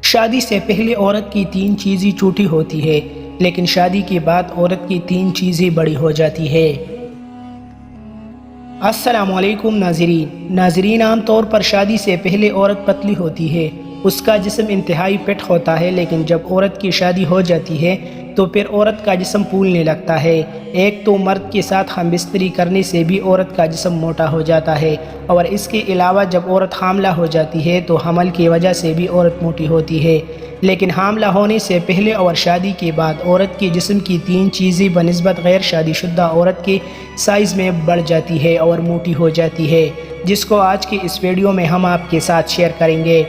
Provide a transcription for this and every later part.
شادی سے پہلے عورت کی 3 چیزیں چھوٹی ہوتی ہے، لیکن شادی کے بعد عورت کی 3 چیزیں بڑی ہو جاتی ہے۔ السلام علیکم ناظرین، عام طور پر شادی سے پہلے عورت پتلی ہوتی ہے، اس کا جسم انتہائی فٹ ہوتا ہے، لیکن جب عورت کی شادی ہو جاتی ہے تو پھر عورت کا جسم پھولنے لگتا ہے۔ ایک تو مرد کے ساتھ ہم بستری کرنے سے بھی عورت کا جسم موٹا ہو جاتا ہے، اور اس کے علاوہ جب عورت حاملہ ہو جاتی ہے تو حمل کی وجہ سے بھی عورت موٹی ہوتی ہے۔ لیکن حاملہ ہونے سے پہلے اور شادی کے بعد عورت کے جسم کی 3 چیزیں بنسبت غیر شادی شدہ عورت کے سائز میں بڑھ جاتی ہے اور موٹی ہو جاتی ہے، جس کو آج کے اس ویڈیو میں ہم آپ کے ساتھ شیئر کریں گے۔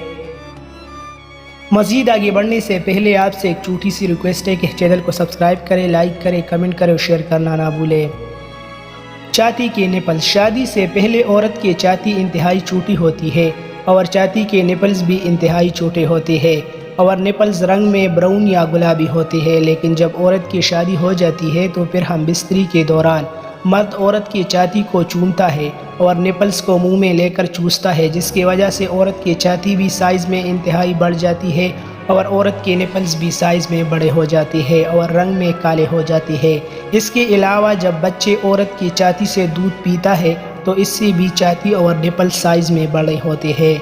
مزید آگے بڑھنے سے پہلے آپ سے ایک چھوٹی سی ریکویسٹ ہے کہ چینل کو سبسکرائب کریں، لائک کریں، کمنٹ کریں اور شیئر کرنا نہ بھولیں۔ چھاتی کے نپل۔ شادی سے پہلے عورت کی چھاتی انتہائی چھوٹی ہوتی ہے اور چھاتی کے نپلز بھی انتہائی چھوٹے ہوتے ہیں، اور نپلز رنگ میں براؤن یا گلابی ہوتے ہیں۔ لیکن جب عورت کی شادی ہو جاتی ہے تو پھر ہم بستری کے دوران مرد عورت کی چھاتی کو چومتا ہے اور نپلز کو منہ میں لے کر چوستا ہے، جس کی وجہ سے عورت کی چھاتی بھی سائز میں انتہائی بڑھ جاتی ہے اور عورت کے نپلز بھی سائز میں بڑے ہو جاتے ہیں اور رنگ میں کالے ہو جاتے ہیں۔ اس کے علاوہ جب بچے عورت کی چھاتی سے دودھ پیتا ہے تو اس سے بھی چھاتی اور نپل سائز میں بڑے ہوتے ہیں۔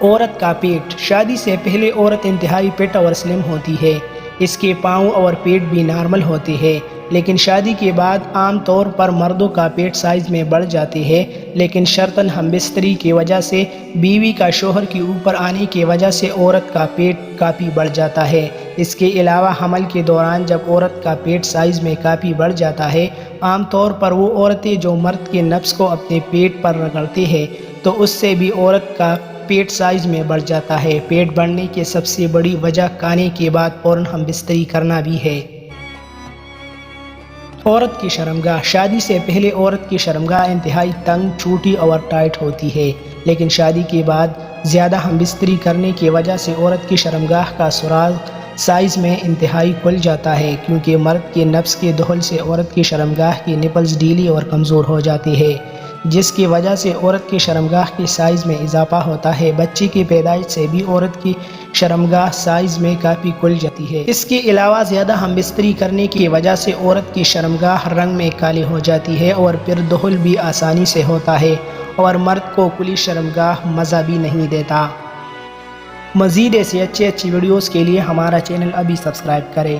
عورت کا پیٹ۔ شادی سے پہلے عورت انتہائی فٹ اور سلم ہوتی ہے، اس کے پاؤں اور پیٹ بھی نارمل ہوتے ہیں، لیکن شادی کے بعد عام طور پر مردوں کا پیٹ سائز میں بڑھ جاتے ہیں، لیکن شرطاً ہم بستری کی وجہ سے بیوی کا شوہر کے اوپر آنے کی وجہ سے عورت کا پیٹ کافی بڑھ جاتا ہے۔ اس کے علاوہ حمل کے دوران جب عورت کا پیٹ سائز میں کافی بڑھ جاتا ہے، عام طور پر وہ عورتیں جو مرد کے نفس کو اپنے پیٹ پر رگڑتے ہیں تو اس سے بھی عورت کا پیٹ سائز میں بڑھ جاتا ہے۔ پیٹ بڑھنے کی سب سے بڑی وجہ کھانے کے بعد فوراً ہم بستری کرنا بھی ہے۔ عورت کی شرمگاہ۔ شادی سے پہلے عورت کی شرمگاہ انتہائی تنگ، چھوٹی اور ٹائٹ ہوتی ہے، لیکن شادی کے بعد زیادہ ہم بستری کرنے کی وجہ سے عورت کی شرمگاہ کا سراغ سائز میں انتہائی کھل جاتا ہے، کیونکہ مرد کے نفس کے دخل سے عورت کی شرمگاہ کی نپلز ڈھیلی اور کمزور ہو جاتی ہے، جس کی وجہ سے عورت کی شرمگاہ کے سائز میں اضافہ ہوتا ہے۔ بچے کی پیدائش سے بھی عورت کی شرمگاہ سائز میں کافی کھل جاتی ہے۔ اس کے علاوہ زیادہ ہم بستری کرنے کی وجہ سے عورت کی شرمگاہ رنگ میں کالی ہو جاتی ہے اور پھر دخل بھی آسانی سے ہوتا ہے، اور مرد کو کھلی شرمگاہ مزہ بھی نہیں دیتا۔ مزید ایسی اچھی ویڈیوز کے لیے ہمارا چینل ابھی سبسکرائب کریں۔